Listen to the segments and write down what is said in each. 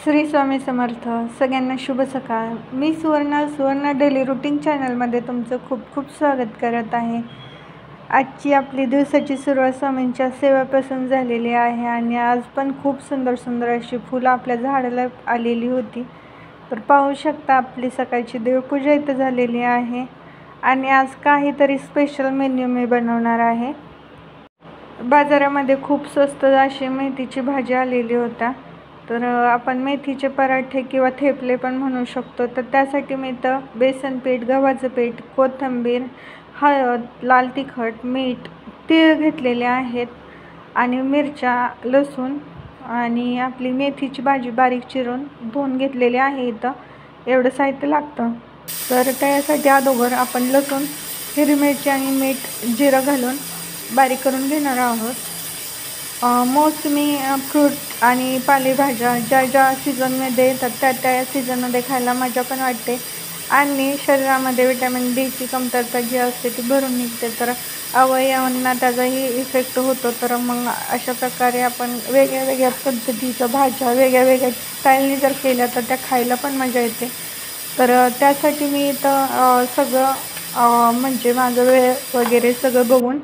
श्री स्वामी समर्थ. सगळ्यांना शुभ सकाळ. मी सुवर्ण डेली रुटीन चॅनलमध्ये तुमचं खूप खूप स्वागत करत आहे. आजची आपली दिवसाची सुरुवात स्वामींच्या सेवेपासून झालेली आहे आणि आज पण खूप सुंदर सुंदर अशी फुलं आपल्या झाडाला आलेली होती. तर पाहू शकता आपली सकाळची देवपूजा इथं झालेली आहे आणि आज काहीतरी स्पेशल मेन्यू मी बनवणार आहे. बाजारामध्ये खूप स्वस्त अशी मेथीची भाजी आलेली होता. तर आपण मेथीचे पराठे किंवा थेपले पण म्हणू शकतो. तर त्यासाठी मी इथं बेसन पीठ, गव्हाचं पीठ, कोथिंबीर, हळद, लाल तिखट, मीठ, तीळ घेतलेले आहेत आणि मिरच्या, लसूण आणि आपली मेथीची भाजी बारीक चिरून धुवून घेतलेली आहे. इथं एवढं साहित्य लागतं. तर त्यासाठी अगोदर आपण लसूण, हिरवी मिरची आणि मीठ, जिरं घालून बारीक करून घेणार आहोत. मोसमी फ्रूट आणि पालेभाज्या ज्या सीझनमध्ये येतात त्या सीझनमध्ये खायला मजा पण वाटते आणि शरीरामध्ये विटॅमिन डीची कमतरता जी असते ती भरून निघते. तर अवयवांना त्याचाही इफेक्ट होतो. तर मग अशा प्रकारे आपण वेगळ्या पद्धतीच्या भाज्या वेगळ्या स्टाईलने जर केल्या तर त्या खायला पण मजा येते. तर त्यासाठी मी इथं सगळं म्हणजे माझं वेळ वगैरे सगळं बघून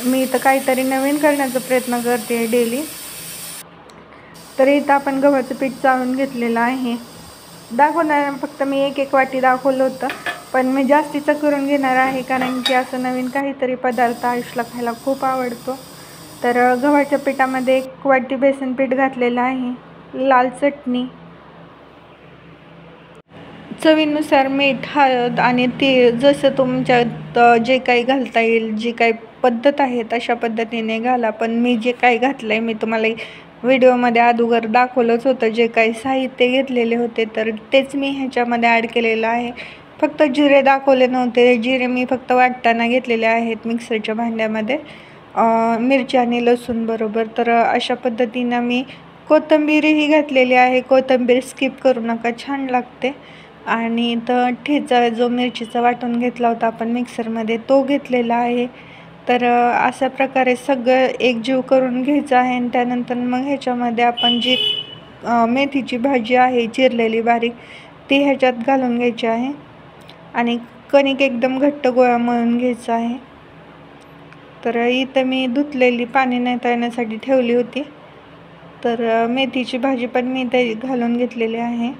मी इथं काहीतरी नवीन करण्याचा प्रयत्न करते डेली. तर इथं आपण गव्हाचं पीठ चाळून घेतलेलं आहे. दाखवणार फक्त मी एक वाटी दाखवलं होतं, पण मी जास्तीचं करून घेणार आहे कारण की असं नवीन काहीतरी पदार्थ आयुषला खायला खूप आवडतो. तर गव्हाच्या पिठामध्ये 1 वाटी बेसन पीठ घातलेलं आहे, लाल चटणी, चवीनुसार मीठ, हळद आणि तीळ जसं तुमच्यात जे काही घालता येईल, जी काही पद्धत आहे तशा पद्धतीने घाला. पण मी जे काही घातलं आहे मी तुम्हाला व्हिडिओमध्ये अगोदर दाखवलंच होतं. जे काही साहित्य घेतलेले होते तर तेच मी ह्याच्यामध्ये ॲड केलेलं आहे. फक्त जिरे दाखवले नव्हते. जिरे मी फक्त वाटताना घेतलेले आहेत मिक्सरच्या भांड्यामध्ये, मिरची आणि लसूण बरोबर. तर अशा पद्धतीनं मी कोथिंबीरही घातलेली आहे. कोथिंबीर स्किप करू नका, छान लागते. आणि तर ठेचा जो मिरचीचा वाटून घेतला होता आपण मिक्सरमध्ये तो घेतलेला आहे. तर अशा प्रकारे सगळं एकजीव करून घ्यायचं आहे आणि त्यानंतर मग ह्याच्यामध्ये आपण जी मेथीची भाजी आहे चिरलेली बारीक ती ह्याच्यात घालून घ्यायची आहे आणि कणिक एकदम घट्ट गोळा मळून घ्यायचा आहे. तर इथं मी धुतलेली पाणी नाही येण्यासाठी ठेवली होती. तर मेथीची भाजी पण मी ते घालून घेतलेली आहे.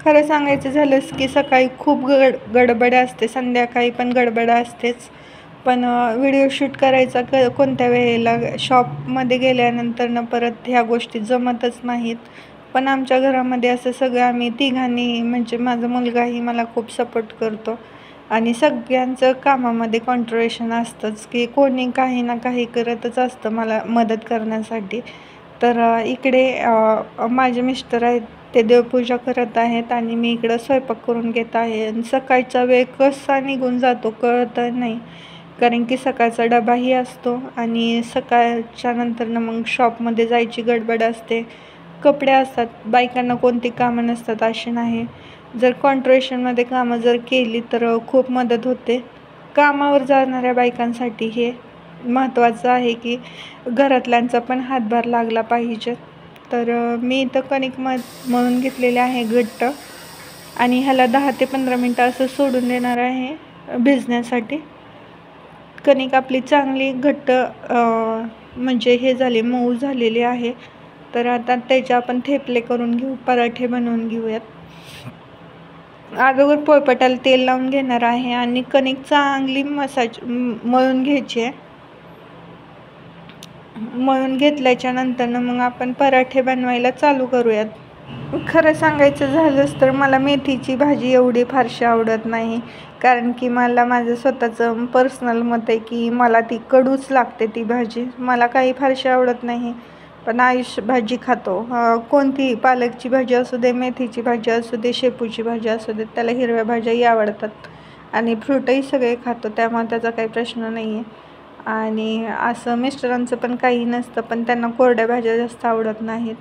खरं सांगायचं झालंच की सकाळी खूप गडबड असते, संध्याकाळी पण गडबड असतेच. पण व्हिडिओ शूट करायचा कोणत्या वेळेला शॉपमध्ये गेल्यानंतर परत ह्या गोष्टी जमतच नाहीत. पण आमच्या घरामध्ये असं सगळं आम्ही तिघांनी म्हणजे माझा मुलगाही मला खूप सपोर्ट करतो आणि सगळ्यांचं कामामध्ये कॉन्ट्रिब्युशन असतंच की कोणी काही ना काही करतच असतं मला मदत करण्यासाठी. तर इकडे माझे मिस्टर आहेत ते देवपूजा करत आहेत आणि मी इकडं स्वयंपाक करून घेत आहे. आणि सकाळचा वेळ कसा निघून जातो कळत नाही कारण की सकाळचा डबाही असतो आणि सकाळच्या नंतरनं मग शॉपमध्ये जायची गडबड असते. कपडे असतात, बायकांना कोणती कामं नसतात अशी नाही. जर कॉन्ट्रिब्युशनमध्ये कामं जर केली तर खूप मदत होते. कामावर जाणाऱ्या बायकांसाठी हे महत्त्वाचं आहे की घरातल्यांचा पण हातभार लागला पाहिजे. तर मी इथं कणिक मळून घेतलेले आहे घट्ट आणि ह्याला 10 ते 15 मिनटं असं सोडून देणार आहे भिजण्यासाठी. कणिक आपली चांगली घट्ट म्हणजे हे झाली मऊ झालेली आहे. तर आता त्याचे आपण थेपले करून घेऊ, पराठे बनवून घेऊयात. अगोदर पोळपाटाला तेल लावून घेणार आहे आणि कणिक चांगली मळून घ्यायची आहे. मळून घेतल्याच्या नंतरनं मग आपण पराठे बनवायला चालू करूयात. खरं सांगायचं झालंच तर मला मेथीची भाजी एवढी फारशी आवडत नाही कारण की मला माझं स्वतःचं पर्सनल मत आहे की मला ती कडूच लागते ती भाजी. मला काही फारशी आवडत नाही. पण आयुष भाजी खातो. कोणती पालकची भाजी असू दे, मेथीची भाजी असू दे, शेपूची भाजी असू दे, त्याला हिरव्या भाज्याही आवडतात आणि फ्रूटही सगळे खातो, त्यामुळे त्याचा काही प्रश्न नाही आहे. आणि असं मिस्टरांचं पण काही नसतं, पण त्यांना कोरड्या भाज्या जास्त आवडत नाहीत.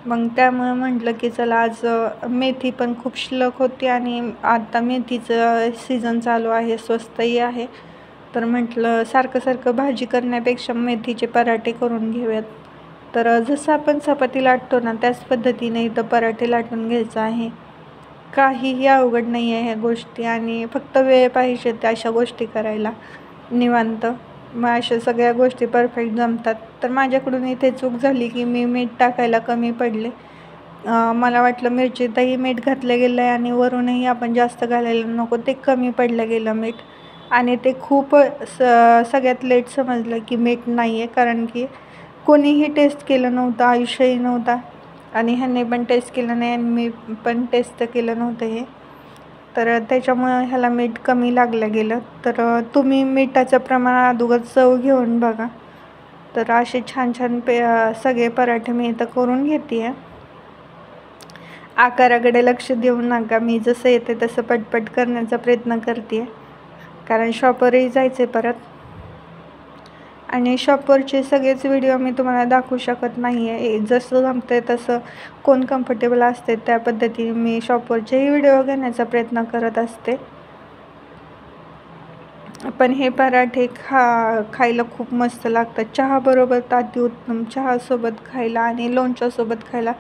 मग त्यामुळे म्हटलं की चला आज मेथी पण खूप शिल्लक होती आणि आता मेथीचं सीझन चालू आहे, स्वस्तही आहे. तर म्हटलं सारखं भाजी करण्यापेक्षा मेथीचे पराठे करून घेऊयात. तर जसं आपण चपाती लाटतो ना त्याच पद्धतीने इथं पराठे लाटून घ्यायचं आहे. काहीही अवघड नाही आहे ह्या गोष्टी आणि फक्त वेळ पाहिजे त्या अशा गोष्टी करायला निवांत. मग अशा सगळ्या गोष्टी परफेक्ट जमतात. तर माझ्याकडून इथे चूक झाली की मी मीठ टाकायला कमी पडले. मला वाटलं मिरचीतही मीठ घातलं गेलं आहे आणि वरूनही आपण जास्त घालायला नको, ते कमी पडलं गेलं मीठ आणि ते खूप सगळ्यात लेट समजलं की मीठ नाही आहे. कारण की कोणीही टेस्ट केलं नव्हतं, आयुष्यही नव्हता आणि ह्यांनी पण टेस्ट केलं नाही आणि मी पण टेस्ट केलं नव्हतं हे. तर त्याच्यामुळं ह्याला मीठ कमी लागलं गेलं. तर तुम्ही मिठाचं प्रमाण अगोदर चव घेऊन बघा. तर असे छान छान सगळे पराठे मी इथं करून घेते आहे. आकाराकडे लक्ष देऊ नका, मी जसं येते तसं पटपट करण्याचा प्रयत्न करते आहे. कारण शॉपवरही जायचं आहे परत आणि शॉपवरचे सगळेच व्हिडिओ मी तुम्हाला दाखवू शकत नाही आहे. जसं जमतं आहे तसं कोण कम्फर्टेबल असते त्या पद्धतीने मी शॉपवरचेही व्हिडिओ घेण्याचा प्रयत्न करत असते. पण हे पराठे खायला खूप मस्त लागतात. चहाबरोबर अतिउत्तम, चहासोबत खायला आणि लोणच्यासोबत खायला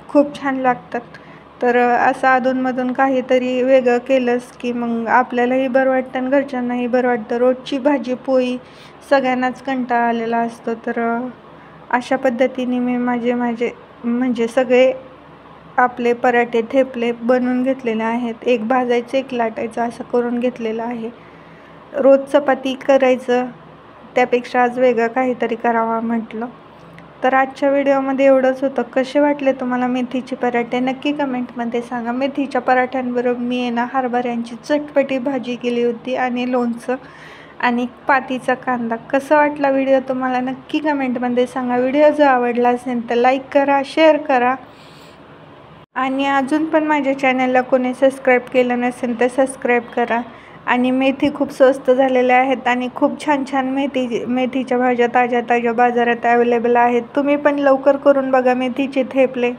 खूप छान लागतात. तर असं अधूनमधून काहीतरी वेगळं केलंच की मग आपल्यालाही बरं वाटतं आणि घरच्यांनाही बरं वाटतं. रोजची भाजी पोळी सगळ्यांनाच कंटाळा आलेला असतो. तर अशा पद्धतीने मी माझे म्हणजे सगळे आपले पराठे ठेपले बनवून घेतलेले आहेत. एक भाजायचं एक लाटायचं असं करून घेतलेलं आहे. रोज चपाती करायचं त्यापेक्षा आज वेगळं काहीतरी करावं म्हटलं. तर आजच्या व्हिडिओमध्ये एवढंच होतं. कसे वाटले तुम्हाला मेथीचे पराठे नक्की कमेंटमध्ये सांगा. मेथीच्या पराठ्यांबरोबर मी हरभऱ्यांची चटपटी भाजी केली होती आणि लोणचं आणि पातीचा कांदा. कसा वाटला व्हिडिओ तुम्हाला नक्की कमेंटमध्ये सांगा. व्हिडिओ जर आवडला असेल तर लाईक करा, शेअर करा आणि अजून पण माझ्या चॅनलला कोणी सबस्क्राईब केलं नसेल तर सबस्क्राईब करा. आणि मेथी खूप स्वस्त झालेल्या आहेत आणि खूप छान छान मेथीच्या भाज्या ताज्या ताज्या बाजारात अवेलेबल आहेत. तुम्ही पण लवकर करून बघा मेथीचे ठेपले.